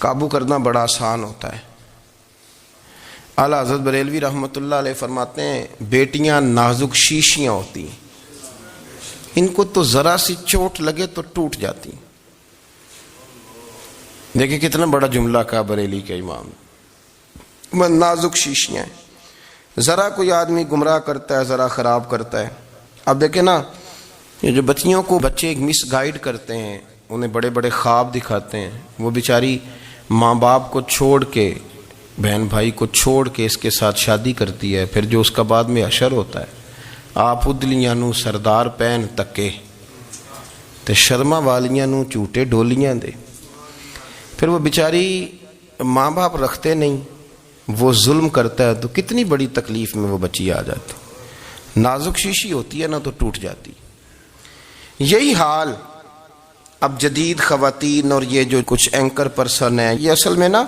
قابو کرنا بڑا آسان ہوتا ہے۔ اعلیٰ حضرت بریلوی رحمۃ اللہ علیہ فرماتے ہیں بیٹیاں نازک شیشیاں ہوتی ہیں، ان کو تو ذرا سی چوٹ لگے تو ٹوٹ جاتی۔ دیکھیں کتنا بڑا جملہ کہا بریلی کے امام، نازک شیشیاں ہیں، ذرا کوئی آدمی گمراہ کرتا ہے، ذرا خراب کرتا ہے۔ اب دیکھیں نا، یہ جو بچیوں کو بچے ایک مس گائیڈ کرتے ہیں، انہیں بڑے بڑے خواب دکھاتے ہیں، وہ بیچاری ماں باپ کو چھوڑ کے، بہن بھائی کو چھوڑ کے اس کے ساتھ شادی کرتی ہے، پھر جو اس کا بعد میں حشر ہوتا ہے، آپ ادلیاں نو سردار پہن تکے تے شرما والیاں نو جھوٹے ڈولیاں دے۔ پھر وہ بیچاری ماں باپ رکھتے نہیں، وہ ظلم کرتا ہے، تو کتنی بڑی تکلیف میں وہ بچی آ جاتی۔ نازک شیشی ہوتی ہے نا تو ٹوٹ جاتی۔ یہی حال اب جدید خواتین اور یہ جو کچھ اینکر پرسن ہیں، یہ اصل میں نا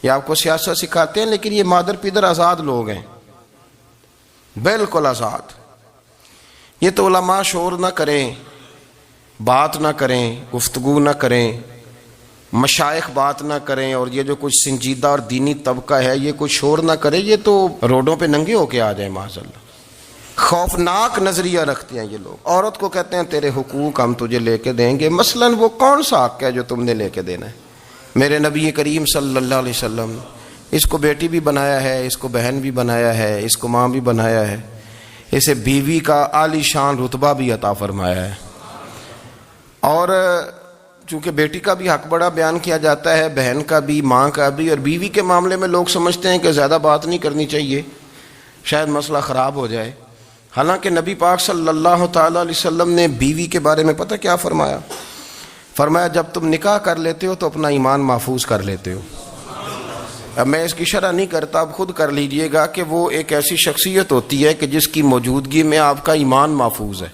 یہ آپ کو سیاست سکھاتے ہیں، لیکن یہ مادر پیدر آزاد لوگ ہیں، بالکل آزاد۔ یہ تو علماء شور نہ کریں، بات نہ کریں، گفتگو نہ کریں، مشائخ بات نہ کریں، اور یہ جو کچھ سنجیدہ اور دینی طبقہ ہے یہ کچھ شور نہ کرے، یہ تو روڈوں پہ ننگے ہو کے آ جائیں معاذ اللہ۔ خوفناک نظریہ رکھتے ہیں یہ لوگ۔ عورت کو کہتے ہیں تیرے حقوق ہم تجھے لے کے دیں گے، مثلاً وہ کون سا حق ہے جو تم نے لے کے دینا ہے؟ میرے نبی کریم صلی اللہ علیہ وسلم نے اس کو بیٹی بھی بنایا ہے، اس کو بہن بھی بنایا ہے، اس کو ماں بھی بنایا ہے، اسے بیوی کا عالی شان رتبہ بھی عطا فرمایا ہے۔ اور چونکہ بیٹی کا بھی حق بڑا بیان کیا جاتا ہے، بہن کا بھی، ماں کا بھی، اور بیوی کے معاملے میں لوگ سمجھتے ہیں کہ زیادہ بات نہیں کرنی چاہیے، شاید مسئلہ خراب ہو جائے۔ حالانکہ نبی پاک صلی اللہ تعالیٰ علیہ وسلم نے بیوی کے بارے میں پتہ کیا فرمایا؟ فرمایا جب تم نکاح کر لیتے ہو تو اپنا ایمان محفوظ کر لیتے ہو۔ اب میں اس کی شرح نہیں کرتا، اب خود کر لیجئے گا کہ وہ ایک ایسی شخصیت ہوتی ہے کہ جس کی موجودگی میں آپ کا ایمان محفوظ ہے۔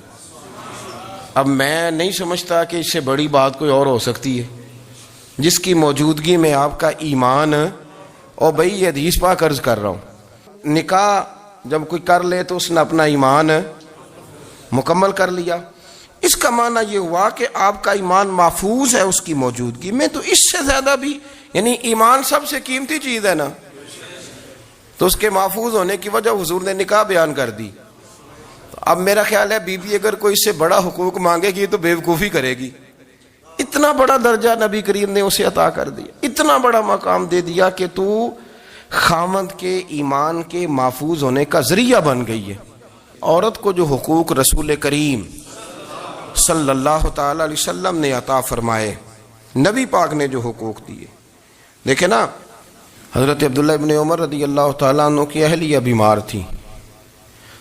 اب میں نہیں سمجھتا کہ اس سے بڑی بات کوئی اور ہو سکتی ہے، جس کی موجودگی میں آپ کا ایمان، اور بھائی یہ حدیث پاک عرض کر رہا ہوں، نکاح جب کوئی کر لے تو اس نے اپنا ایمان مکمل کر لیا۔ اس کا معنی یہ ہوا کہ آپ کا ایمان محفوظ ہے اس کی موجودگی میں، تو اس سے زیادہ بھی، یعنی ایمان سب سے قیمتی چیز ہے نا، تو اس کے محفوظ ہونے کی وجہ حضور نے نکاح بیان کر دی۔ اب میرا خیال ہے بی بی اگر کوئی اس سے بڑا حقوق مانگے گی تو بیوقوفی کرے گی۔ اتنا بڑا درجہ نبی کریم نے اسے عطا کر دیا، اتنا بڑا مقام دے دیا کہ تو خاوند کے ایمان کے محفوظ ہونے کا ذریعہ بن گئی ہے۔ عورت کو جو حقوق رسول کریم صلی اللہ تعالی علیہ وسلم نے عطا فرمائے، نبی پاک نے جو حقوق دیے، دیکھیں نا، حضرت عبداللہ ابن عمر رضی اللہ تعالیٰ عنہ کی اہلیہ بیمار تھی،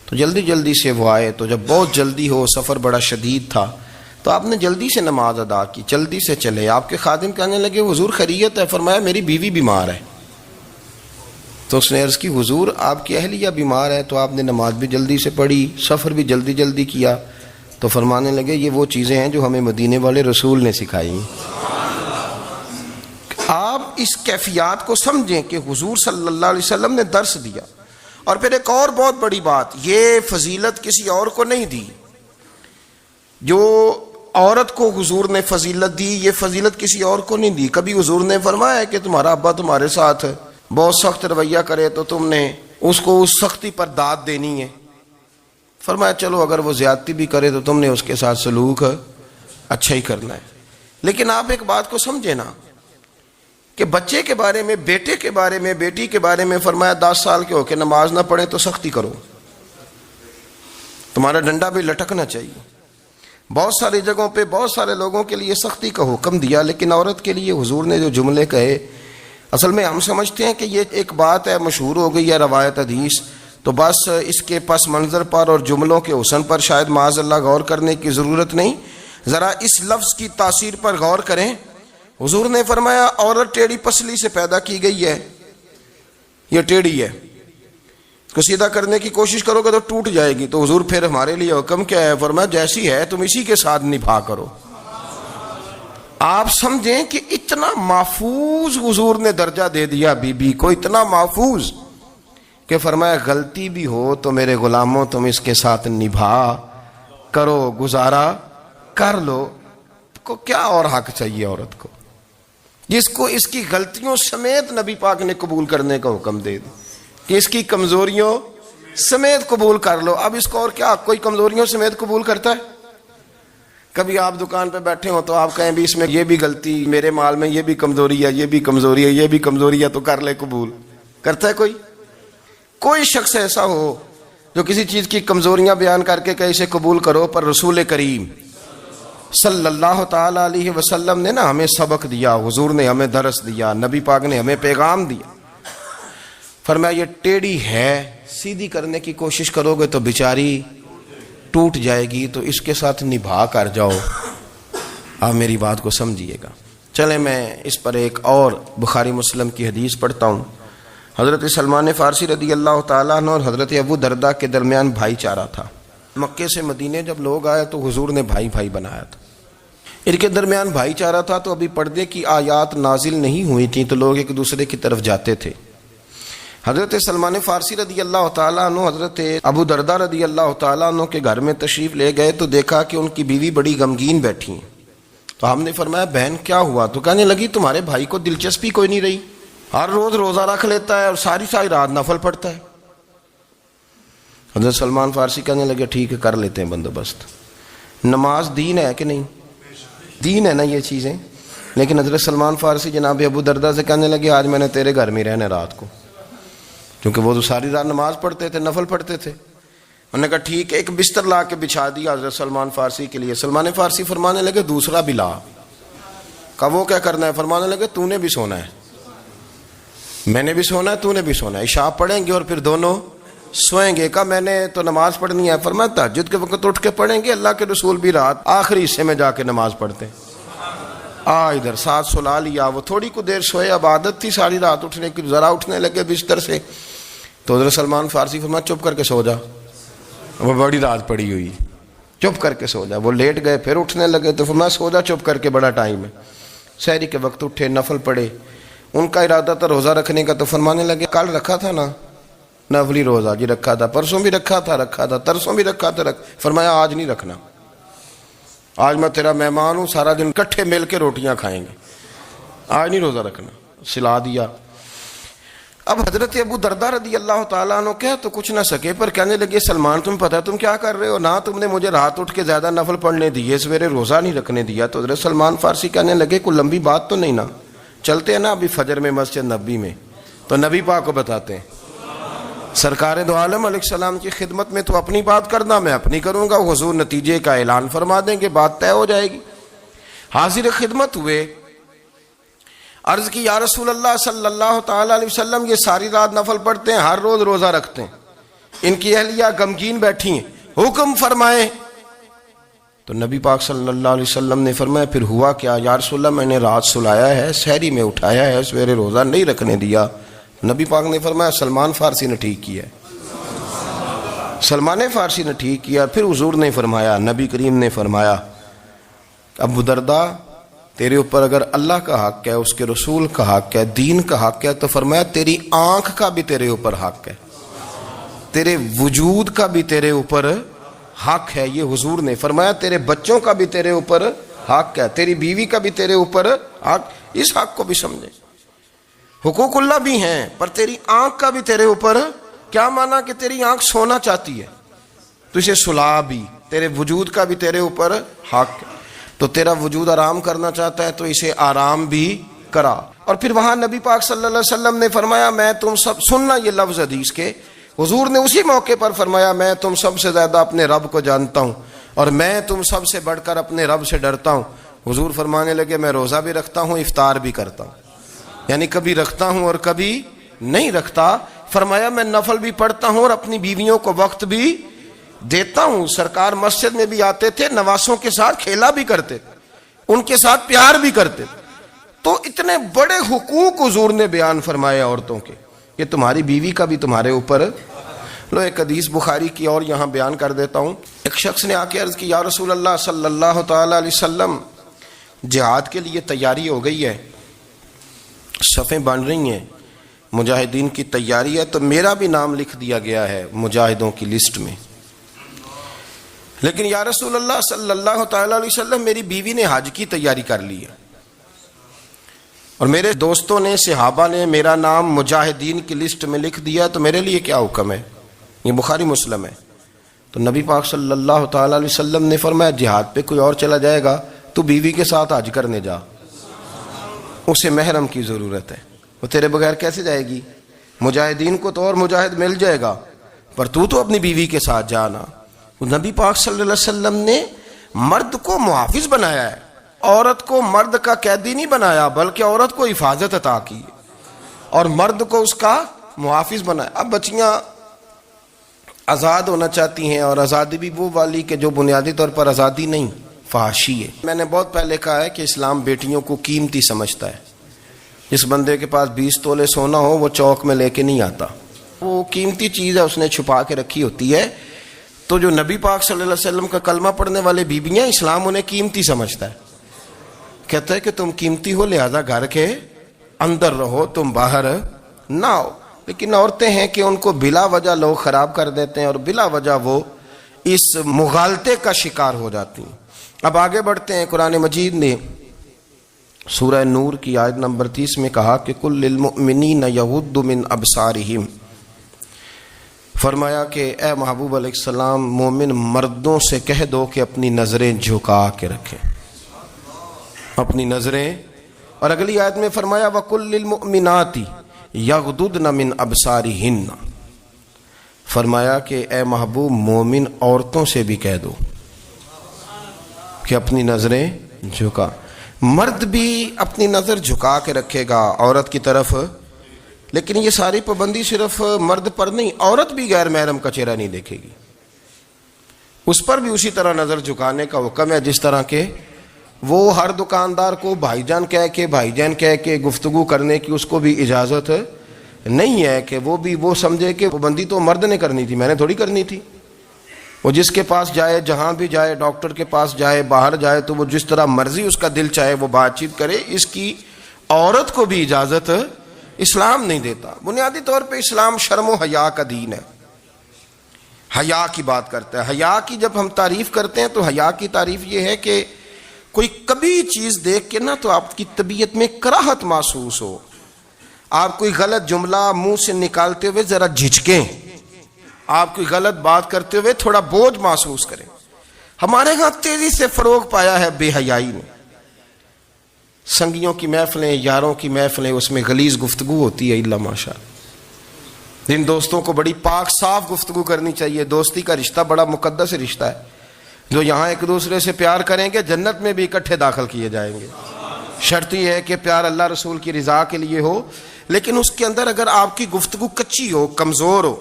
تو جلدی جلدی سے وہ آئے، تو جب بہت جلدی ہو، سفر بڑا شدید تھا، تو آپ نے جلدی سے نماز ادا کی، جلدی سے چلے۔ آپ کے خادم کہنے لگے حضور خیریت ہے؟ فرمایا میری بیوی بیمار ہے۔ تو اس نے عرض کی حضور آپ کی اہلیہ بیمار ہے، تو آپ نے نماز بھی جلدی سے پڑھی، سفر بھی جلدی جلدی کیا۔ تو فرمانے لگے یہ وہ چیزیں ہیں جو ہمیں مدینے والے رسول نے سکھائی۔ آپ اس کیفیات کو سمجھیں کہ حضور صلی اللہ علیہ وسلم نے درس دیا۔ اور پھر ایک اور بہت بڑی بات، یہ فضیلت کسی اور کو نہیں دی، جو عورت کو حضور نے فضیلت دی، یہ فضیلت کسی اور کو نہیں دی۔ کبھی حضور نے فرمایا کہ تمہارا ابا تمہارے ساتھ بہت سخت رویہ کرے تو تم نے اس کو اس سختی پر داد دینی ہے؟ فرمایا چلو اگر وہ زیادتی بھی کرے تو تم نے اس کے ساتھ سلوک اچھا ہی کرنا ہے۔ لیکن آپ ایک بات کو سمجھے نا کہ بچے کے بارے میں، بیٹے کے بارے میں، بیٹی کے بارے میں فرمایا 10 سال کے ہو کے نماز نہ پڑھے تو سختی کرو، تمہارا ڈنڈا بھی لٹکنا چاہیے۔ بہت ساری جگہوں پہ بہت سارے لوگوں کے لیے سختی کا حکم دیا، لیکن عورت کے لیے حضور نے جو جملے کہے، اصل میں ہم سمجھتے ہیں کہ یہ ایک بات ہے، مشہور ہو گئی ہے روایت حدیث، تو بس اس کے پس منظر پر اور جملوں کے حسن پر شاید معاذ اللہ غور کرنے کی ضرورت نہیں۔ ذرا اس لفظ کی تاثیر پر غور کریں۔ حضور نے فرمایا عورت ٹیڑھی پسلی سے پیدا کی گئی ہے، یہ ٹیڑھی ہے، اس کو سیدھا کرنے کی کوشش کرو گے تو ٹوٹ جائے گی۔ تو حضور پھر ہمارے لیے حکم کیا ہے؟ فرمایا جیسی ہے تم اسی کے ساتھ نبھا کرو۔ آپ سمجھیں کہ اتنا محفوظ حضور نے درجہ دے دیا بی بی کو، اتنا محفوظ کہ فرمایا غلطی بھی ہو تو میرے غلاموں تم اس کے ساتھ نبھا کرو، گزارا کر لو۔ کو کیا اور حق چاہیے عورت کو؟ جس کو اس کی غلطیوں سمیت نبی پاک نے قبول کرنے کا حکم دے دی کہ اس کی کمزوریوں سمیت قبول کر لو. اب اس کو اور کیا کوئی کمزوریوں سمیت قبول کرتا ہے؟ کبھی آپ دکان پہ بیٹھے ہو تو آپ کہیں بھی اس میں یہ بھی غلطی، میرے مال میں یہ بھی کمزوری ہے، یہ بھی کمزوری ہے، یہ بھی کمزوری ہے، تو کر لے قبول. کرتا ہے کوئی؟ کوئی شخص ایسا ہو جو کسی چیز کی کمزوریاں بیان کر کے کہ اسے قبول کرو؟ پر رسول کریم صلی اللہ تعالی علیہ وسلم نے نا ہمیں سبق دیا، حضور نے ہمیں درس دیا، نبی پاک نے ہمیں پیغام دیا. فرمایا یہ ٹیڑھی ہے، سیدھی کرنے کی کوشش کرو گے تو بیچاری ٹوٹ جائے گی، تو اس کے ساتھ نبھا کر جاؤ. آپ میری بات کو سمجھیے گا. چلیں میں اس پر ایک اور بخاری مسلم کی حدیث پڑھتا ہوں. حضرت سلمان فارسی رضی اللہ تعالیٰ عنہ اور حضرت ابو درداء کے درمیان بھائی چارہ تھا. مکے سے مدینے جب لوگ آئے تو حضور نے بھائی بھائی بنایا تھا. ان کے درمیان بھائی چارہ تھا تو ابھی پردے کی آیات نازل نہیں ہوئی تھیں تو لوگ ایک دوسرے کی طرف جاتے تھے. حضرت سلمان فارسی رضی اللہ تعالیٰ عنہ حضرت ابو درداء رضی اللہ تعالیٰ عنہ کے گھر میں تشریف لے گئے تو دیکھا کہ ان کی بیوی بڑی غمگین بیٹھی ہیں. تو ہم نے فرمایا بہن کیا ہوا؟ تو کہنے لگی تمہارے بھائی کو دلچسپی کوئی نہیں رہی، ہر روز روزہ رکھ لیتا ہے اور ساری رات نفل پڑھتا ہے. حضرت سلمان فارسی کہنے لگے ٹھیک ہے کر لیتے ہیں بندوبست. نماز دین ہے کہ نہیں؟ دین ہے نا یہ چیزیں. لیکن حضرت سلمان فارسی جناب ابو درداء سے کہنے لگے آج میں نے تیرے گھر میں رہنا رات کو، کیونکہ وہ تو ساری رات نماز پڑھتے تھے، نفل پڑھتے تھے. انہوں نے کہا ٹھیک ہے. ایک بستر لا کے بچھا دیا حضرت سلمان فارسی کے لیے. سلمان فارسی فرمانے لگے دوسرا بھی لا. کہا وہ کیا کرنا ہے؟ فرمانے لگے تو نے بھی سونا ہے، میں نے بھی سونا ہے، تو نے بھی سونا ہے. عشاء پڑھیں گے اور پھر دونوں سوئیں گے. کہا میں نے تو نماز پڑھنی ہے. فرمایا تہجد کے وقت اٹھ کے پڑھیں گے، اللہ کے رسول بھی رات آخری حصے میں جا کے نماز پڑھتے ہیں. ادھر ساتھ سلا لیا. وہ تھوڑی کو دیر سوئے، اب عادت تھی ساری رات اٹھنے کی، ذرا اٹھنے لگے بستر سے تو حضرت سلمان فارسی فرمایا چپ کر کے سو جا، وہ بڑی رات پڑی ہوئی، چپ کر کے سو جا. وہ لیٹ گئے، پھر اٹھنے لگے تو فرمایا سو جا چپ کر کے، بڑا ٹائم ہے. سحری کے وقت اٹھے، نفل پڑھے. ان کا ارادہ تھا روزہ رکھنے کا تو فرمانے لگے کل رکھا تھا نا نفلی روزہ؟ جی رکھا تھا. پرسوں بھی رکھا تھا، ترسوں بھی رکھا تھا. فرمایا آج نہیں رکھنا، آج میں تیرا مہمان ہوں، سارا دن کٹھے مل کے روٹیاں کھائیں گے، آج نہیں روزہ رکھنا. سلا دیا. اب حضرت ابو درداء رضی اللہ تعالیٰ عنہ کہہ تو کچھ نہ سکے، پر کہنے لگے سلمان تم پتہ تم کیا کر رہے ہو؟ نہ تم نے مجھے رات اٹھ کے زیادہ نفل پڑھنے دیے، سویرے روزہ نہیں رکھنے دیا. تو حضرت سلمان فارسی کہنے لگے کوئی لمبی بات تو نہیں نا، چلتے ہیں نا ابھی فجر میں مسجد نبی میں تو نبی پاک کو بتاتے ہیں. سرکار دو عالم علیہ السلام کی خدمت میں تو اپنی بات کرنا، میں اپنی کروں گا. حضور نتیجے کا اعلان فرما دیں گے، بات طے ہو جائے گی. حاضر خدمت ہوئے، عرض کی یا رسول اللہ صلی اللہ تعالی علیہ وسلم یہ ساری رات نفل پڑھتے ہیں، ہر روز روزہ رکھتے ہیں، ان کی اہلیہ غمگین بیٹھی ہیں، حکم فرمائیں. تو نبی پاک صلی اللہ علیہ وسلم نے فرمایا پھر ہوا کیا؟ یا رسول اللہ میں نے رات سلایا ہے، سحری میں اٹھایا ہے، سویرے روزہ نہیں رکھنے دیا. نبی پاک نے فرمایا سلمان فارسی نے ٹھیک کیا ہے، سلمان فارسی نے ٹھیک کیا. پھر حضور نے فرمایا، نبی کریم نے فرمایا ابو درداء تیرے اوپر اگر اللہ کا حق ہے، اس کے رسول کا حق ہے، دین کا حق ہے، تو فرمایا تیری آنکھ کا بھی تیرے اوپر حق ہے، تیرے وجود کا بھی تیرے اوپر حق ہے. یہ حضور نے فرمایا تیرے بچوں کا بھی تیرے اوپر حق ہے، تیری بیوی کا بھی تیرے اوپر حق. اس حق کو بھی سمجھے. حقوق اللہ بھی ہیں پر تیری آنکھ کا بھی تیرے اوپر. کیا مانا کہ تیری آنکھ سونا چاہتی ہے تو اسے سلا بھی، تیرے وجود کا بھی تیرے اوپر حق ہے. تو تیرا وجود آرام کرنا چاہتا ہے تو اسے آرام بھی کرا. اور پھر وہاں نبی پاک صلی اللہ علیہ وسلم نے فرمایا میں تم سب، سننا یہ لفظ حدیث کے، حضور نے اسی موقع پر فرمایا میں تم سب سے زیادہ اپنے رب کو جانتا ہوں اور میں تم سب سے بڑھ کر اپنے رب سے ڈرتا ہوں. حضور فرمانے لگے میں روزہ بھی رکھتا ہوں، افطار بھی کرتا ہوں، یعنی کبھی رکھتا ہوں اور کبھی نہیں رکھتا. فرمایا میں نفل بھی پڑھتا ہوں اور اپنی بیویوں کو وقت بھی دیتا ہوں. سرکار مسجد میں بھی آتے تھے، نواسوں کے ساتھ کھیلا بھی کرتے تھے، ان کے ساتھ پیار بھی کرتے تھے. تو اتنے بڑے حقوق حضور نے بیان فرمائے عورتوں کے کہ تمہاری بیوی کا بھی تمہارے اوپر. لو ایک حدیث بخاری کی اور یہاں بیان کر دیتا ہوں. ایک شخص نے آ کے عرض کی یا رسول اللہ صلی اللہ تعالی علیہ وسلم جہاد کے لیے تیاری ہو گئی ہے، صفیں بن رہی ہیں، مجاہدین کی تیاری ہے، تو میرا بھی نام لکھ دیا گیا ہے مجاہدوں کی لسٹ میں، لیکن یا رسول اللہ صلی اللہ تعالی علیہ وسلم میری بیوی نے حج کی تیاری کر لی ہے. اور میرے دوستوں نے صحابہ نے میرا نام مجاہدین کی لسٹ میں لکھ دیا تو میرے لیے کیا حکم ہے؟ یہ بخاری مسلم ہے۔ تو نبی پاک صلی اللہ تعالی علیہ وسلم نے فرمایا جہاد پہ کوئی اور چلا جائے گا تو بیوی کے ساتھ حج کرنے جا، اسے محرم کی ضرورت ہے، وہ تیرے بغیر کیسے جائے گی؟ مجاہدین کو تو اور مجاہد مل جائے گا پر تو اپنی بیوی کے ساتھ جانا۔ نبی پاک صلی اللہ علیہ وسلم نے مرد کو محافظ بنایا ہے، عورت کو مرد کا قیدی نہیں بنایا بلکہ عورت کو حفاظت عطا کی اور مرد کو اس کا محافظ بنایا۔ اب بچیاں آزاد ہونا چاہتی ہیں اور آزادی بھی وہ والی کہ جو بنیادی طور پر آزادی نہیں، فحاشی ہے۔ میں نے بہت پہلے کہا ہے کہ اسلام بیٹیوں کو قیمتی سمجھتا ہے۔ جس بندے کے پاس 20 تولے سونا ہو وہ چوک میں لے کے نہیں آتا، وہ قیمتی چیز ہے، اس نے چھپا کے رکھی ہوتی ہے۔ تو جو نبی پاک صلی اللہ علیہ وسلم کا کلمہ پڑھنے والے بیویاں، اسلام انہیں قیمتی سمجھتا ہے، کہتا ہے کہ تم قیمتی ہو لہذا گھر کے اندر رہو، تم باہر نہ ہو۔ لیکن عورتیں ہیں کہ ان کو بلا وجہ لوگ خراب کر دیتے ہیں اور بلا وجہ وہ اس مغالطے کا شکار ہو جاتی ہیں۔ اب آگے بڑھتے ہیں۔ قرآن مجید نے سورہ نور کی آیت نمبر 30 میں کہا کہ کل للمؤمنین یغضوا من ابصارہم، فرمایا کہ اے محبوب علیہ السلام مومن مردوں سے کہہ دو کہ اپنی نظریں جھکا کے رکھیں، اپنی نظریں۔ اور اگلی آیت میں فرمایا وَقُلْ لِلْمُؤْمِنَاتِ یغضضن من ابصارہن، فرمایا کہ اے محبوب مومن عورتوں سے بھی کہہ دو کہ اپنی نظریں جھکا۔ مرد بھی اپنی نظر جھکا کے رکھے گا عورت کی طرف، لیکن یہ ساری پابندی صرف مرد پر نہیں، عورت بھی غیر محرم کا چہرہ نہیں دیکھے گی، اس پر بھی اسی طرح نظر جھکانے کا حکم ہے جس طرح کہ وہ ہر دکاندار کو بھائی جان کہہ کے گفتگو کرنے کی اس کو بھی اجازت نہیں ہے کہ وہ بھی وہ سمجھے کہ پابندی تو مرد نے کرنی تھی، میں نے تھوڑی کرنی تھی۔ وہ جس کے پاس جائے، جہاں بھی جائے، ڈاکٹر کے پاس جائے، باہر جائے، تو وہ جس طرح مرضی اس کا دل چاہے وہ بات چیت کرے، اس کی عورت کو بھی اجازت اسلام نہیں دیتا۔ بنیادی طور پہ اسلام شرم و حیا کا دین ہے، حیا کی بات کرتا ہے۔ حیا کی جب ہم تعریف کرتے ہیں تو حیا کی تعریف یہ ہے کہ کوئی کبھی چیز دیکھ کے نہ تو آپ کی طبیعت میں کراہت محسوس ہو، آپ کوئی غلط جملہ منہ سے نکالتے ہوئے ذرا جھجکیں، آپ کوئی غلط بات کرتے ہوئے تھوڑا بوجھ محسوس کریں۔ ہمارے ہاں تیزی سے فروغ پایا ہے بے حیائی نے۔ سنگیوں کی محفلیں، یاروں کی محفلیں، اس میں غلیظ گفتگو ہوتی ہے، الا ماشاء اللہ۔ جن دوستوں کو بڑی پاک صاف گفتگو کرنی چاہیے، دوستی کا رشتہ بڑا مقدس رشتہ ہے، جو یہاں ایک دوسرے سے پیار کریں گے جنت میں بھی اکٹھے داخل کیے جائیں گے۔ شرط یہ ہے کہ پیار اللہ رسول کی رضا کے لیے ہو، لیکن اس کے اندر اگر آپ کی گفتگو کچی ہو، کمزور ہو،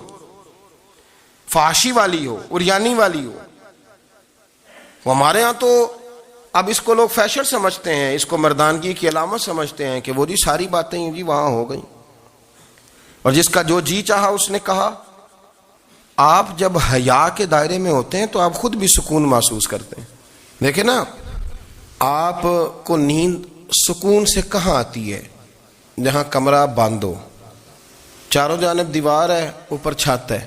فحاشی والی ہو، عریانی والی ہو، وہ ہمارے ہاں تو اب اس کو لوگ فیشن سمجھتے ہیں، اس کو مردانگی کی علامت سمجھتے ہیں کہ وہ جی ساری باتیں جی وہاں ہو گئیں اور جس کا جو جی چاہا اس نے کہا۔ آپ جب حیا کے دائرے میں ہوتے ہیں تو آپ خود بھی سکون محسوس کرتے ہیں۔ دیکھیں نا، آپ کو نیند سکون سے کہاں آتی ہے؟ جہاں کمرہ بند ہو، چاروں جانب دیوار ہے، اوپر چھت ہے،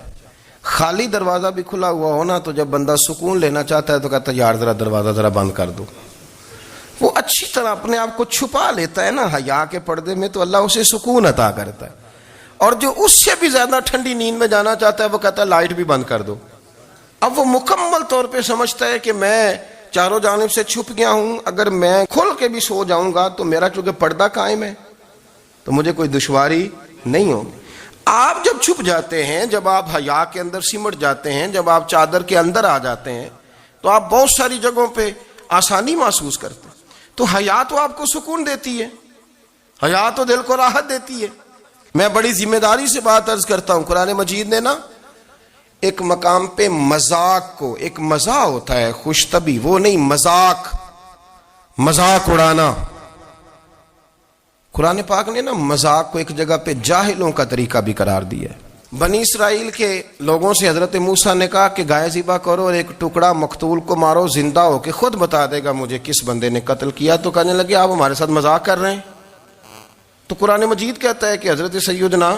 خالی دروازہ بھی کھلا ہوا ہونا تو جب بندہ سکون لینا چاہتا ہے تو کہتا ہے یار ذرا دروازہ ذرا بند کر دو۔ وہ اچھی طرح اپنے آپ کو چھپا لیتا ہے نا حیا کے پردے میں، تو اللہ اسے سکون عطا کرتا ہے۔ اور جو اس سے بھی زیادہ ٹھنڈی نیند میں جانا چاہتا ہے وہ کہتا ہے لائٹ بھی بند کر دو۔ اب وہ مکمل طور پہ سمجھتا ہے کہ میں چاروں جانب سے چھپ گیا ہوں، اگر میں کھل کے بھی سو جاؤں گا تو میرا چونکہ پردہ قائم ہے تو مجھے کوئی دشواری نہیں ہوگی۔ آپ جب چھپ جاتے ہیں، جب آپ حیا کے اندر سمٹ جاتے ہیں، جب آپ چادر کے اندر آ جاتے ہیں تو آپ بہت ساری جگہوں پہ آسانی محسوس کرتے ہیں۔ تو حیا تو آپ کو سکون دیتی ہے، حیا تو دل کو راحت دیتی ہے۔ میں بڑی ذمہ داری سے بات عرض کرتا ہوں، قرآن مجید نے نا ایک مقام پہ مذاق کو، ایک مزاح ہوتا ہے خوش طبی، وہ نہیں، مذاق اڑانا، قرآن پاک نے نا مذاق کو ایک جگہ پہ جاہلوں کا طریقہ بھی قرار دیا ہے۔ بنی اسرائیل کے لوگوں سے حضرت موسیٰ نے کہا کہ گائے ذبح کرو اور ایک ٹکڑا مقتول کو مارو، زندہ ہو کے خود بتا دے گا مجھے کس بندے نے قتل کیا۔ تو کہنے لگے آپ ہمارے ساتھ مذاق کر رہے ہیں۔ تو قرآن مجید کہتا ہے کہ حضرت سیدنا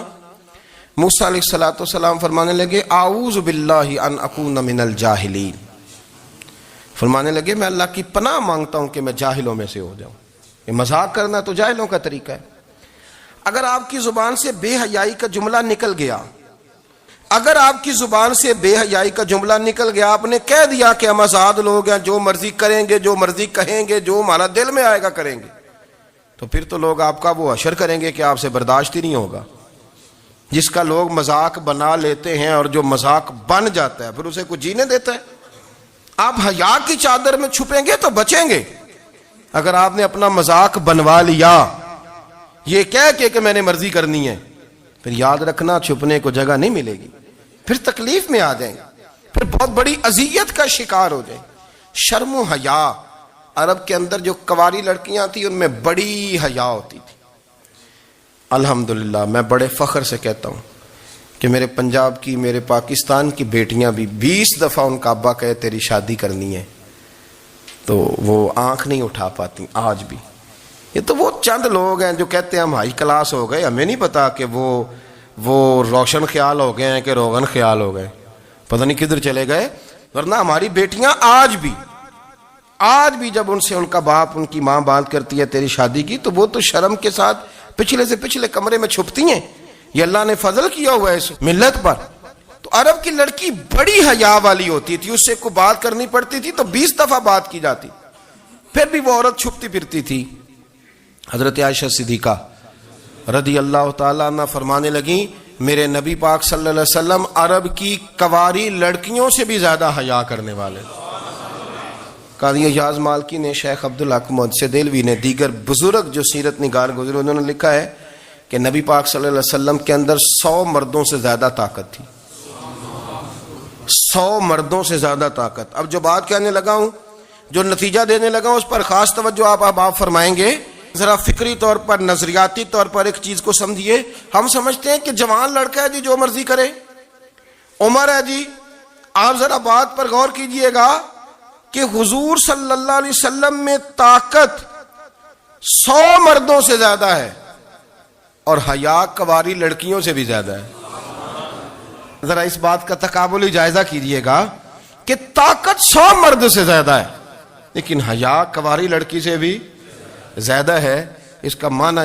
موسیٰ علیہ السلام فرمانے لگے اعوذ باللہ ان اکون من الجاہلین، فرمانے لگے میں اللہ کی پناہ مانگتا ہوں کہ میں جاہلوں میں سے ہو جاؤں۔ یہ مذاق کرنا تو جاہلوں کا طریقہ ہے. اگر آپ کی زبان سے بے حیائی کا جملہ نکل گیا، اگر آپ کی زبان سے بے حیائی کا جملہ نکل گیا، آپ نے کہہ دیا کہ ہم آزاد لوگ ہیں، جو مرضی کریں گے، جو مرضی کہیں گے، جو ہمارا دل میں آئے گا کریں گے، تو پھر تو لوگ آپ کا وہ حشر کریں گے کہ آپ سے برداشت ہی نہیں ہوگا. جس کا لوگ مذاق بنا لیتے ہیں اور جو مذاق بن جاتا ہے پھر اسے کوئی جینے دیتا ہے. آپ حیا کی چادر میں چھپیں گے تو بچیں گے. اگر آپ نے اپنا مذاق بنوا لیا یہ کہہ کے کہ میں نے مرضی کرنی ہے، پھر یاد رکھنا چھپنے کو جگہ نہیں ملے گی، پھر تکلیف میں آ جائیں گے، پھر بہت بڑی اذیت کا شکار ہو جائیں. شرم و حیا، عرب کے اندر جو کنواری لڑکیاں تھیں ان میں بڑی حیا ہوتی تھی. الحمدللہ میں بڑے فخر سے کہتا ہوں کہ میرے پنجاب کی، میرے پاکستان کی بیٹیاں بھی 20 دفعہ ان کا ابا کہے تیری شادی کرنی ہے تو وہ آنکھ نہیں اٹھا پاتی آج بھی. یہ تو وہ چند لوگ ہیں جو کہتے ہیں ہم ہائی کلاس ہو گئے، ہمیں نہیں پتا کہ وہ روشن خیال ہو گئے ہیں کہ روغن خیال ہو گئے، پتہ نہیں کدھر چلے گئے. ورنہ ہماری بیٹیاں آج بھی جب ان سے ان کا باپ، ان کی ماں بات کرتی ہے تیری شادی کی، تو وہ تو شرم کے ساتھ پچھلے سے پچھلے کمرے میں چھپتی ہیں. یہ اللہ نے فضل کیا ہوا ہے اس ملت پر. تو عرب کی لڑکی بڑی حیا والی ہوتی تھی، اس سے کوئی بات کرنی پڑتی تھی تو 20 دفعہ بات کی جاتی، پھر بھی وہ عورت چھپتی پھرتی تھی. حضرت عائشہ صدیقہ رضی اللہ تعالیٰ عنہ فرمانے لگیں میرے نبی پاک صلی اللہ علیہ وسلم عرب کی کنواری لڑکیوں سے بھی زیادہ حیا کرنے والے. قاضی اعجاز مالکی نے، شیخ عبدالحق محدث دہلوی نے، دیگر بزرگ جو سیرت نگار گزرے انہوں نے لکھا ہے کہ نبی پاک صلی اللہ علیہ وسلم کے اندر 100 مردوں سے زیادہ طاقت تھی. 100 مردوں سے زیادہ طاقت. اب جو بات کہنے لگا ہوں، جو نتیجہ دینے لگا ہوں، اس پر خاص توجہ آپ فرمائیں گے. ذرا فکری طور پر، نظریاتی طور پر ایک چیز کو سمجھیے. ہم سمجھتے ہیں کہ جوان لڑکا ہے جی جو مرضی کرے، عمر ہے جی. آپ ذرا بات پر غور کیجئے گا کہ حضور صلی اللہ علیہ وسلم میں طاقت 100 مردوں سے زیادہ ہے اور حیا کنواری لڑکیوں سے بھی زیادہ ہے. ذرا اس بات کا تقابلی جائزہ کیجئے گا کہ طاقت 100 مرد سے زیادہ ہے لیکن حیا کنواری لڑکی سے بھی زیادہ ہے. اس کا معنی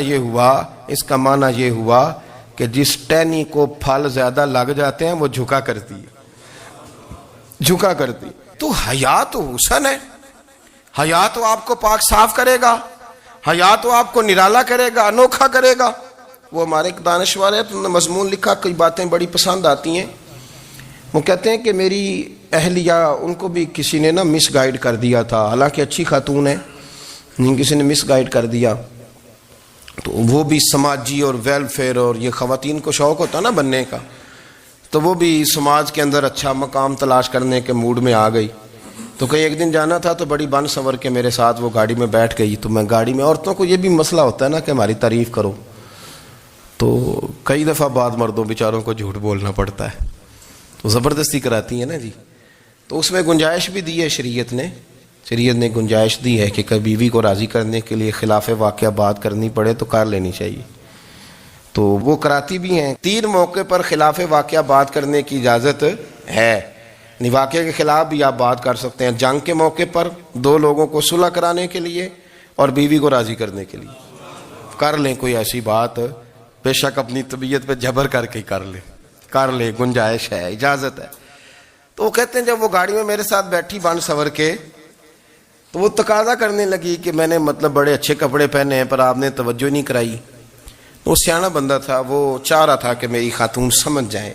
یہ ہوا کہ جس ٹہنی کو پھل زیادہ لگ جاتے ہیں وہ جھکا کرتی. تو حیا تو حسن ہے، حیا تو آپ کو پاک صاف کرے گا، حیا تو آپ کو نرالا کرے گا، انوکھا کرے گا. وہ ہمارے ایک دانشور ہے، تو مضمون لکھا، کئی باتیں بڑی پسند آتی ہیں. وہ کہتے ہیں کہ میری اہلیہ، ان کو بھی کسی نے مس گائیڈ کر دیا تھا، حالانکہ اچھی خاتون ہے، کسی نے مس گائیڈ کر دیا. تو وہ بھی سماجی اور ویلفیئر اور یہ خواتین کو شوق ہوتا نا بننے کا، تو وہ بھی سماج کے اندر اچھا مقام تلاش کرنے کے موڈ میں آ گئی. تو کہیں ایک دن جانا تھا تو بڑی بن سنور کے میرے ساتھ وہ گاڑی میں بیٹھ گئی. تو میں گاڑی میں، عورتوں کو یہ بھی مسئلہ ہوتا ہے نا کہ ہماری تعریف کرو، تو کئی دفعہ بعض مردوں بیچاروں کو جھوٹ بولنا پڑتا ہے، تو زبردستی کراتی ہیں نا جی. تو اس میں گنجائش بھی دی ہے شریعت نے گنجائش دی ہے کہ کبھی بیوی کو راضی کرنے کے لیے خلاف واقعہ بات کرنی پڑے تو کر لینی چاہیے. تو وہ کراتی بھی ہیں. 3 موقع پر خلاف واقعہ بات کرنے کی اجازت ہے. واقعے کے خلاف بھی آپ بات کر سکتے ہیں. جنگ کے موقع پر 2 لوگوں کو صلح کرانے کے لیے اور بیوی کو راضی کرنے کے لیے کر لیں کوئی ایسی بات. بے شک اپنی طبیعت پہ جبر کر کے کر لیں، گنجائش ہے، اجازت ہے. تو وہ کہتے ہیں جب وہ گاڑی میں میرے ساتھ بیٹھی بن سنور کے، تو وہ تقاضا کرنے لگی کہ میں نے بڑے اچھے کپڑے پہنے ہیں پر آپ نے توجہ نہیں کرائی. وہ سیانا بندہ تھا، وہ چاہ رہا تھا کہ میری خاتون سمجھ جائیں.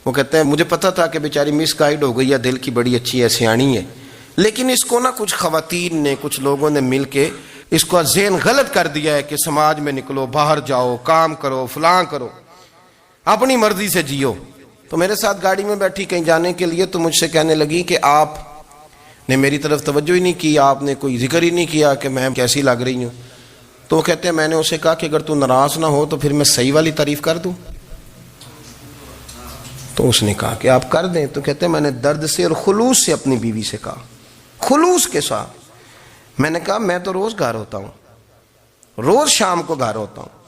وہ کہتے ہیں مجھے پتا تھا کہ بیچاری مس گائیڈ ہو گئی ہے، دل کی بڑی اچھی ہے، سیانی ہے، لیکن اس کو کچھ خواتین نے، کچھ لوگوں نے مل کے اس کو ذہن غلط کر دیا ہے کہ سماج میں نکلو، باہر جاؤ، کام کرو، فلاں کرو، اپنی مرضی سے جیو. تو میرے ساتھ گاڑی میں بیٹھی کہیں جانے کے لیے، تو مجھ سے کہنے لگی کہ آپ نے میری طرف توجہ ہی نہیں کی، آپ نے کوئی ذکر ہی نہیں کیا کہ میں کیسی لگ رہی ہوں. تو وہ کہتے ہیں میں نے اسے کہا کہ اگر تو ناراض نہ ہو تو پھر میں صحیح والی تعریف کر دوں. تو اس نے کہا کہ آپ کر دیں. تو کہتے ہیں میں نے درد سے اور خلوص سے اپنی بیوی سے کہا، خلوص کے ساتھ. میں نے کہا میں تو روز گھر ہوتا ہوں، روز شام کو گھر ہوتا ہوں.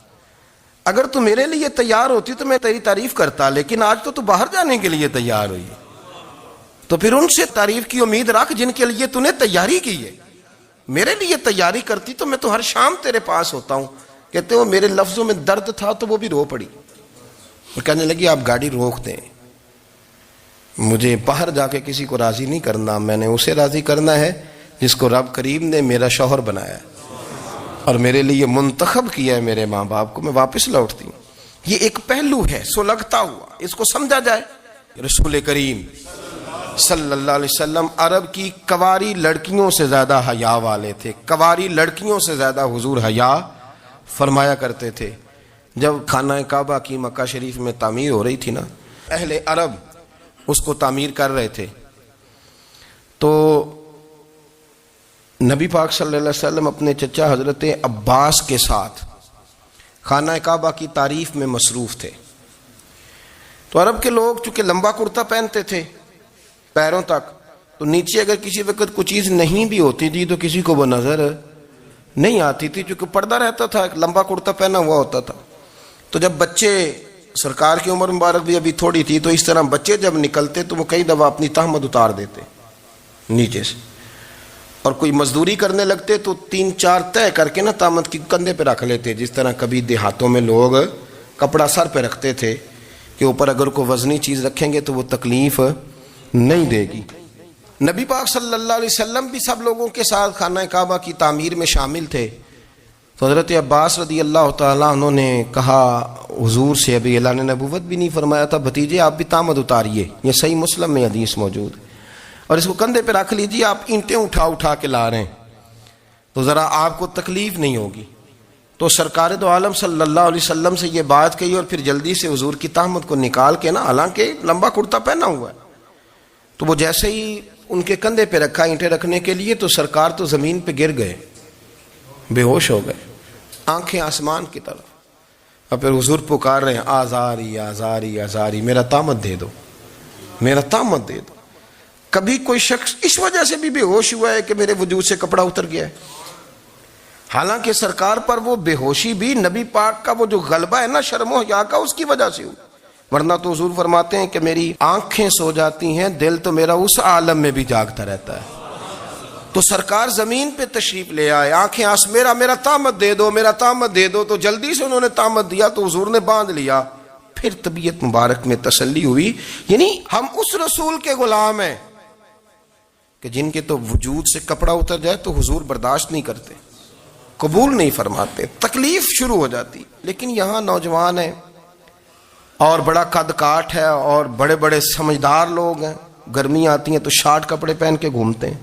اگر تو میرے لیے تیار ہوتی تو میں تیری تعریف کرتا، لیکن آج تو باہر جانے کے لیے تیار ہوئی، تو پھر ان سے تعریف کی امید رکھ جن کے لیے تو نے تیاری کی ہے. میرے لیے تیاری کرتی تو میں تو ہر شام تیرے پاس ہوتا ہوں. کہتے وہ میرے لفظوں میں درد تھا تو وہ بھی رو پڑی اور کہنے لگی آپ گاڑی روک دیں, مجھے باہر جا کے کسی کو راضی نہیں کرنا, میں نے اسے راضی کرنا ہے جس کو رب کریم نے میرا شوہر بنایا اور میرے لیے منتخب کیا ہے میرے ماں باپ کو, میں واپس لوٹتی ہوں. یہ ایک پہلو ہے سلگتا ہوا, اس کو سمجھا جائے. رسول کریم صلی اللہ علیہ وسلم عرب کی کواری لڑکیوں سے زیادہ حیا والے تھے, کواری لڑکیوں سے زیادہ حضور حیا فرمایا کرتے تھے. جب خانہ کعبہ کی مکہ شریف میں تعمیر ہو رہی تھی نا, اہل عرب اس کو تعمیر کر رہے تھے, تو نبی پاک صلی اللہ علیہ وسلم اپنے چچا حضرت عباس کے ساتھ خانہ کعبہ کی تعریف میں مصروف تھے. تو عرب کے لوگ چونکہ لمبا کرتا پہنتے تھے پیروں تک, تو نیچے اگر کسی وقت کوئی چیز نہیں بھی ہوتی تھی تو کسی کو وہ نظر نہیں آتی تھی, چونکہ پردہ رہتا تھا, ایک لمبا کرتا پہنا ہوا ہوتا تھا. تو جب بچے, سرکار کی عمر مبارک بھی ابھی تھوڑی تھی, تو اس طرح بچے جب نکلتے تو وہ کئی دفعہ اپنی تہمت اتار دیتے نیچے سے, اور کوئی مزدوری کرنے لگتے تو 3-4 طے کر کے نا تہمت کی کندھے پہ رکھ لیتے, جس طرح کبھی دیہاتوں میں لوگ کپڑا سر پہ رکھتے تھے کہ اوپر اگر کوئی وزنی چیز رکھیں گے تو وہ تکلیف نہیں دے گی. نبی پاک صلی اللہ علیہ وسلم بھی سب لوگوں کے ساتھ خانہ کعبہ کی تعمیر میں شامل تھے. تو حضرت عباس رضی اللہ تعالیٰ عنہ نے کہا حضور سے, ابھی اللہ نے نبوت بھی نہیں فرمایا تھا, بھتیجے آپ بھی تامد اتاریے, یہ صحیح مسلم میں حدیث موجود, اور اس کو کندھے پہ رکھ لیجیے, آپ اینٹیں اٹھا اٹھا کے لا رہے ہیں تو ذرا آپ کو تکلیف نہیں ہوگی. تو سرکار دو عالم صلی اللہ علیہ وسلم سے یہ بات کہی اور پھر جلدی سے حضور کی تہمت کو نکال کے نا, حالانکہ لمبا کرتا پہنا ہوا ہے, تو وہ جیسے ہی ان کے کندھے پہ رکھا اینٹیں رکھنے کے لیے تو سرکار تو زمین پہ گر گئے, بے ہوش ہو گئے, آنکھیں آسمان کی طرف, اور پھر حضور پکار رہے ہیں آزاری آزاری آزاری, میرا تامت دے دو, میرا تامت دے دو. کبھی کوئی شخص اس وجہ سے بھی بے ہوش ہوا ہے کہ میرے وجود سے کپڑا اتر گیا ہے, حالانکہ سرکار پر وہ بے ہوشی بھی نبی پاک کا وہ جو غلبہ ہے نا شرم و حیا کا, اس کی وجہ سے ہوئی, ورنہ تو حضور فرماتے ہیں کہ میری آنکھیں سو جاتی ہیں, دل تو میرا اس عالم میں بھی جاگتا رہتا ہے. تو سرکار زمین پہ تشریف لے آئے, آنکھیں میرا تامت دے دو, میرا تامت دے دو. تو جلدی سے انہوں نے تامت دیا تو حضور نے باندھ لیا, پھر طبیعت مبارک میں تسلی ہوئی. یعنی ہم اس رسول کے غلام ہیں کہ جن کے تو وجود سے کپڑا اتر جائے تو حضور برداشت نہیں کرتے, قبول نہیں فرماتے, تکلیف شروع ہو جاتی. لیکن یہاں نوجوان ہیں اور بڑا قد کاٹ ہے اور بڑے بڑے سمجھدار لوگ ہیں, گرمی آتی ہیں تو شارٹ کپڑے پہن کے گھومتے ہیں,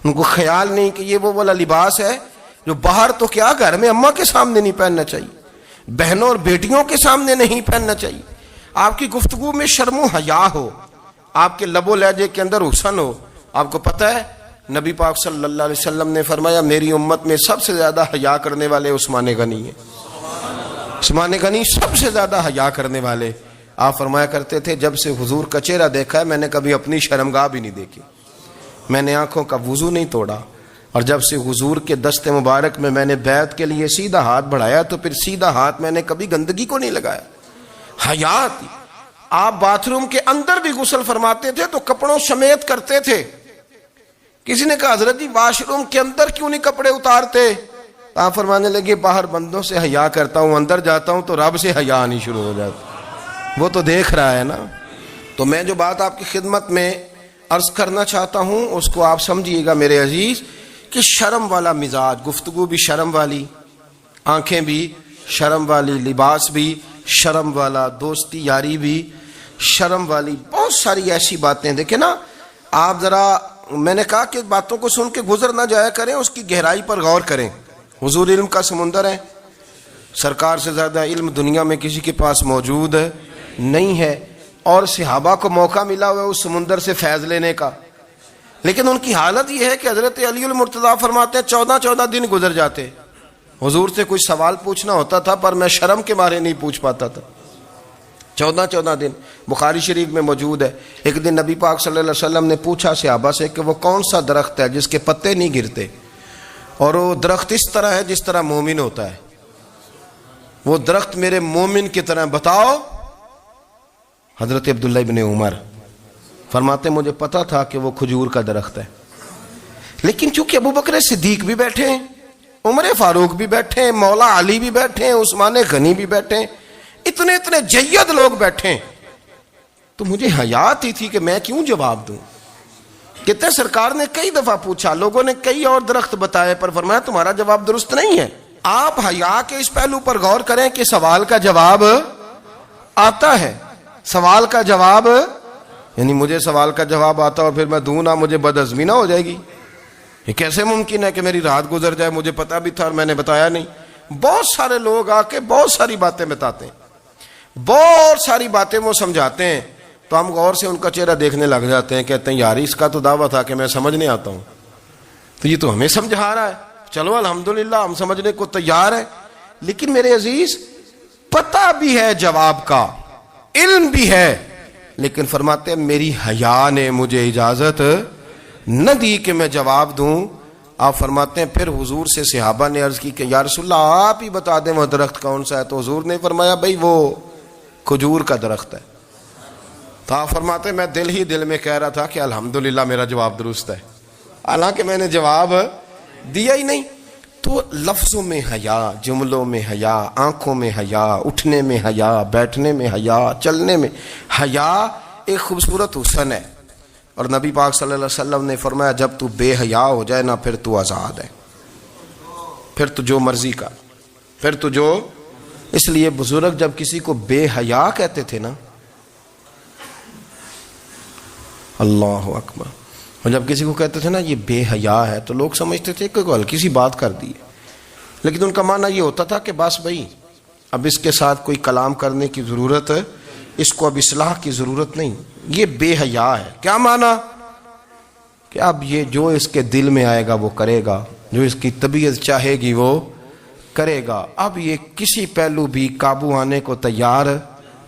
ان کو خیال نہیں کہ یہ وہ والا لباس ہے جو باہر تو کیا گھر میں اماں کے سامنے نہیں پہننا چاہیے, بہنوں اور بیٹیوں کے سامنے نہیں پہننا چاہیے. آپ کی گفتگو میں شرم و حیا ہو, آپ کے لب و لہجے کے اندر حسن ہو. آپ کو پتہ ہے نبی پاک صلی اللہ علیہ وسلم نے فرمایا میری امت میں سب سے زیادہ حیا کرنے والے عثمان غنی ہیں, عثمان غنی سب سے زیادہ حیا کرنے والے. آپ فرمایا کرتے تھے جب سے حضور کا چہرہ دیکھا ہے میں نے کبھی اپنی شرمگاہ بھی نہیں دیکھی, میں نے آنکھوں کا وضو نہیں توڑا, اور جب سے حضور کے دست مبارک میں نے بیعت کے لیے سیدھا ہاتھ بڑھایا تو پھر سیدھا ہاتھ میں نے کبھی گندگی کو نہیں لگایا. حیات. آپ باتھ روم کے اندر بھی غسل فرماتے تھے تو کپڑوں سمیت کرتے تھے. کسی نے کہا حضرت جی واش روم کے اندر کیوں نہیں کپڑے اتارتے؟ آپ فرمانے لگے باہر بندوں سے حیا کرتا ہوں, اندر جاتا ہوں تو رب سے حیا نہیں شروع ہو جاتا, وہ تو دیکھ رہا ہے نا. تو میں جو بات آپ کی خدمت میں عرض کرنا چاہتا ہوں اس کو آپ سمجھیے گا میرے عزیز, کہ شرم والا مزاج, گفتگو بھی شرم والی, آنکھیں بھی شرم والی, لباس بھی شرم والا, دوستی یاری بھی شرم والی, بہت ساری ایسی باتیں. دیکھیں نا آپ ذرا, میں نے کہا کہ باتوں کو سن کے گزر نہ جایا کریں, اس کی گہرائی پر غور کریں. حضور علم کا سمندر ہے, سرکار سے زیادہ علم دنیا میں کسی کے پاس موجود نہیں ہے, اور صحابہ کو موقع ملا ہوا ہے اس سمندر سے فیض لینے کا. لیکن ان کی حالت یہ ہے کہ حضرت علی المرتضیٰ فرماتے ہیں 14 دن گزر جاتے, حضور سے کوئی سوال پوچھنا ہوتا تھا پر میں شرم کے مارے نہیں پوچھ پاتا تھا. 14 دن بخاری شریف میں موجود ہے. ایک دن نبی پاک صلی اللہ علیہ وسلم نے پوچھا صحابہ سے کہ وہ کون سا درخت ہے جس کے پتے نہیں گرتے, اور وہ درخت اس طرح ہے جس طرح مومن ہوتا ہے, وہ درخت میرے مومن کی طرح بتاؤ. حضرت عبداللہ ابن عمر فرماتے مجھے پتا تھا کہ وہ کھجور کا درخت ہے, لیکن چونکہ ابو بکر صدیق بھی بیٹھے ہیں, عمر فاروق بھی بیٹھے ہیں, مولا علی بھی بیٹھے ہیں, عثمان غنی بھی بیٹھے ہیں, اتنے اتنے جید لوگ بیٹھے ہیں, تو مجھے حیا آتی تھی کہ میں کیوں جواب دوں. کہتے ہیں سرکار نے کئی دفعہ پوچھا, لوگوں نے کئی اور درخت بتائے, پر فرمایا تمہارا جواب درست نہیں ہے. آپ حیا کے اس پہلو پر غور کریں کہ سوال کا جواب آتا ہے, سوال کا جواب, یعنی مجھے سوال کا جواب آتا اور پھر میں دوں نہ, مجھے بدعزمی نہ ہو جائے گی. یہ کیسے ممکن ہے کہ میری رات گزر جائے, مجھے پتا بھی تھا اور میں نے بتایا نہیں. بہت سارے لوگ آ کے بہت ساری باتیں بتاتے ہیں, بہت ساری باتیں وہ سمجھاتے ہیں, تو ہم غور سے ان کا چہرہ دیکھنے لگ جاتے ہیں, کہتے ہیں یار اس کا تو دعویٰ تھا کہ میں سمجھنے آتا ہوں, تو یہ تو ہمیں سمجھا رہا ہے, چلو الحمدللہ ہم سمجھنے کو تیار ہیں. لیکن میرے عزیز پتہ بھی ہے جواب کا, علم بھی ہے, لیکن فرماتے ہیں میری حیا نے مجھے اجازت نہ دی کہ میں جواب دوں. آپ فرماتے ہیں پھر حضور سے صحابہ نے عرض کی کہ یا رسول اللہ آپ ہی بتا دیں وہ درخت کون سا ہے. تو حضور نے فرمایا بھئی وہ کھجور کا درخت ہے. تو آپ فرماتے ہیں میں دل ہی دل میں کہہ رہا تھا کہ الحمدللہ میرا جواب درست ہے, حالانکہ میں نے جواب دیا ہی نہیں. تو لفظوں میں حیا, جملوں میں حیا, آنکھوں میں حیا, اٹھنے میں حیا, بیٹھنے میں حیا, چلنے میں حیا ایک خوبصورت حسن ہے. اور نبی پاک صلی اللہ علیہ وسلم نے فرمایا جب تو بے حیا ہو جائے نا پھر تو آزاد ہے, پھر تو جو مرضی کا, پھر تو جو. اس لیے بزرگ جب کسی کو بے حیا کہتے تھے نا, اللہ اکبر, اور جب کسی کو کہتے تھے نا یہ بے حیا ہے, تو لوگ سمجھتے تھے کہ کوئی ہلکی سی بات کر دی ہے, لیکن ان کا معنی یہ ہوتا تھا کہ بس بھائی اب اس کے ساتھ کوئی کلام کرنے کی ضرورت ہے, اس کو اب اصلاح کی ضرورت نہیں, یہ بے حیا ہے. کیا معنی کہ اب یہ جو اس کے دل میں آئے گا وہ کرے گا, جو اس کی طبیعت چاہے گی وہ کرے گا, اب یہ کسی پہلو بھی قابو آنے کو تیار,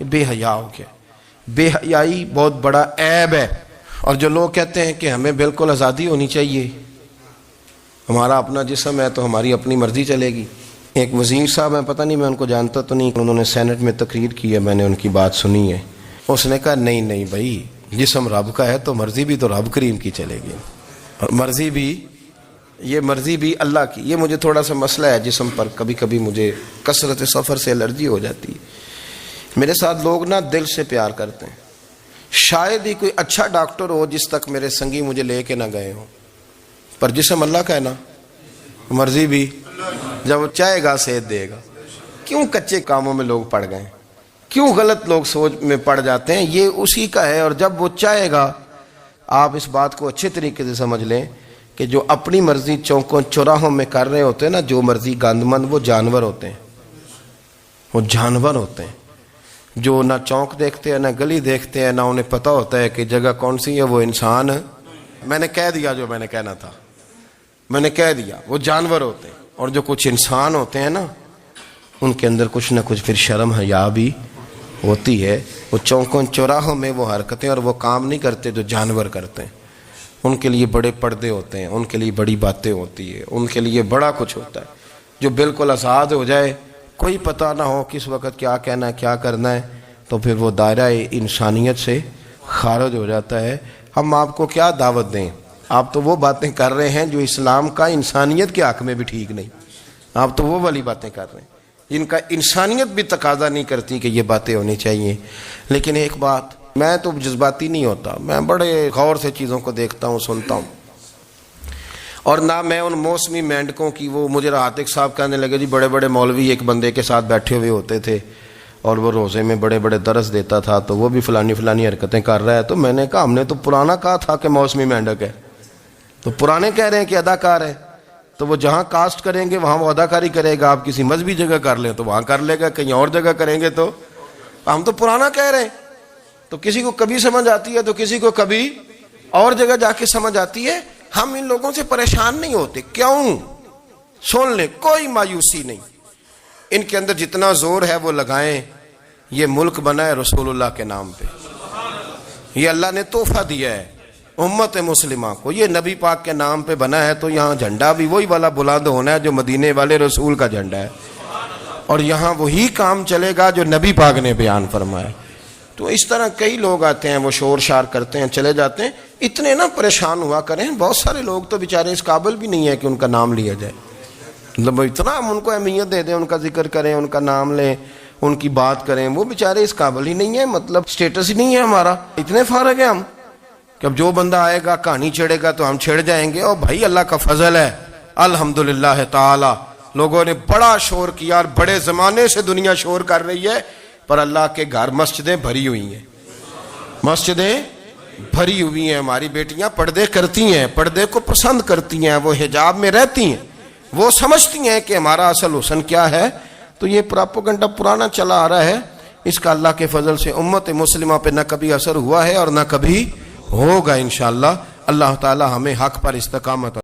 بے حیا ہو گیا. بے حیائی بہت بڑا عیب ہے. اور جو لوگ کہتے ہیں کہ ہمیں بالکل آزادی ہونی چاہیے, ہمارا اپنا جسم ہے تو ہماری اپنی مرضی چلے گی. ایک وزیر صاحب ہیں, پتہ نہیں میں ان کو جانتا تو نہیں, انہوں نے سینٹ میں تقریر کی ہے, میں نے ان کی بات سنی ہے. اس نے کہا نہیں نہیں بھائی جسم رب کا ہے تو مرضی بھی تو رب کریم کی چلے گی, اور مرضی بھی یہ مرضی بھی اللہ کی. یہ مجھے تھوڑا سا مسئلہ ہے جسم پر, کبھی کبھی مجھے کثرت سفر سے الرجی ہو جاتی ہے. میرے ساتھ لوگ نا دل سے پیار کرتے ہیں, شاید ہی کوئی اچھا ڈاکٹر ہو جس تک میرے سنگی مجھے لے کے نہ گئے ہوں, پر جسم اللہ کا ہے نا, مرضی بھی جب وہ چاہے گا صحت دے گا. کیوں کچے کاموں میں لوگ پڑ گئے, کیوں غلط لوگ سوچ میں پڑ جاتے ہیں, یہ اسی کا ہے. اور جب وہ چاہے گا, آپ اس بات کو اچھے طریقے سے سمجھ لیں کہ جو اپنی مرضی چوکوں چوراہوں میں کر رہے ہوتے ہیں نا, جو مرضی گاندمند, وہ جانور ہوتے ہیں, وہ جانور ہوتے ہیں جو نہ چونک دیکھتے ہیں نہ گلی دیکھتے ہیں, نہ انہیں پتہ ہوتا ہے کہ جگہ کون سی ہے. وہ انسان, میں نے کہہ دیا جو میں نے کہنا تھا, میں نے کہہ دیا, وہ جانور ہوتے ہیں. اور جو کچھ انسان ہوتے ہیں نا, ان کے اندر کچھ نہ کچھ پھر شرم حیا بھی ہوتی ہے. وہ چوکوں چوراہوں میں وہ حرکتیں اور وہ کام نہیں کرتے جو جانور کرتے ہیں. ان کے لیے بڑے پردے ہوتے ہیں, ان کے لیے بڑی باتیں ہوتی ہے, ان کے لیے بڑا کچھ ہوتا ہے. جو بالکل آزاد ہو جائے, کوئی پتہ نہ ہو کس وقت کیا کہنا ہے کیا کرنا ہے, تو پھر وہ دائرہ انسانیت سے خارج ہو جاتا ہے. ہم آپ کو کیا دعوت دیں, آپ تو وہ باتیں کر رہے ہیں جو اسلام کا انسانیت کے حق میں بھی ٹھیک نہیں. آپ تو وہ والی باتیں کر رہے ہیں جن کا انسانیت بھی تقاضا نہیں کرتی کہ یہ باتیں ہونی چاہیے. لیکن ایک بات, میں تو جذباتی نہیں ہوتا, میں بڑے غور سے چیزوں کو دیکھتا ہوں, سنتا ہوں. اور نہ میں ان موسمی مینڈکوں کی, وہ مجھے عاتق صاحب کہنے لگے جی بڑے بڑے مولوی ایک بندے کے ساتھ بیٹھے ہوئے ہوتے تھے اور وہ روزے میں بڑے بڑے درس دیتا تھا, تو وہ بھی فلانی فلانی حرکتیں کر رہا ہے. تو میں نے کہا ہم نے تو پرانا کہا تھا کہ موسمی مینڈک ہے, تو پرانے کہہ رہے ہیں کہ اداکار ہے, تو وہ جہاں کاسٹ کریں گے وہاں وہ اداکاری کرے گا. آپ کسی مذہبی جگہ کر لیں تو وہاں کر لے گا, کہیں اور جگہ کریں گے تو ہم تو پرانا کہہ رہے ہیں. تو کسی کو کبھی سمجھ آتی ہے تو کسی کو کبھی اور جگہ جا کے سمجھ آتی ہے. ہم ان لوگوں سے پریشان نہیں ہوتے, کیوں؟ سن لیں, کوئی مایوسی نہیں. ان کے اندر جتنا زور ہے وہ لگائیں. یہ ملک بنا ہے رسول اللہ کے نام پہ, یہ اللہ نے تحفہ دیا ہے امت مسلمہ کو, یہ نبی پاک کے نام پہ بنا ہے. تو یہاں جھنڈا بھی وہی والا بلند ہونا ہے جو مدینے والے رسول کا جھنڈا ہے, اور یہاں وہی کام چلے گا جو نبی پاک نے بیان فرمایا. تو اس طرح کئی لوگ آتے ہیں, وہ شور شار کرتے ہیں, چلے جاتے ہیں. اتنے نہ پریشان ہوا کریں. بہت سارے لوگ تو بیچارے اس قابل بھی نہیں ہے کہ ان کا نام لیا جائے. مطلب اتنا ہم ان کو اہمیت دے دیں, ان کا ذکر کریں, ان کا نام لیں, ان کی بات کریں, وہ بیچارے اس قابل ہی نہیں ہے. مطلب سٹیٹس ہی نہیں ہے ہمارا. اتنے فارغ ہیں ہم کہ اب جو بندہ آئے گا کہانی چھیڑے گا تو ہم چھیڑ جائیں گے. اور بھائی اللہ کا فضل ہے الحمدللہ تعالی, لوگوں نے بڑا شور کیا اور بڑے زمانے سے دنیا شور کر رہی ہے, پر اللہ کے گھر مسجدیں بھری ہوئی ہیں. مسجدیں بھری ہوئی ہیں. ہماری بیٹیاں پردے کرتی ہیں, پردے کو پسند کرتی ہیں, وہ حجاب میں رہتی ہیں, وہ سمجھتی ہیں کہ ہمارا اصل حسن کیا ہے. تو یہ پراپوگنڈا پرانا چلا آ رہا ہے, اس کا اللہ کے فضل سے امت مسلمہ پہ نہ کبھی اثر ہوا ہے اور نہ کبھی ہوگا انشاءاللہ. اللہ تعالی ہمیں حق پر استقامت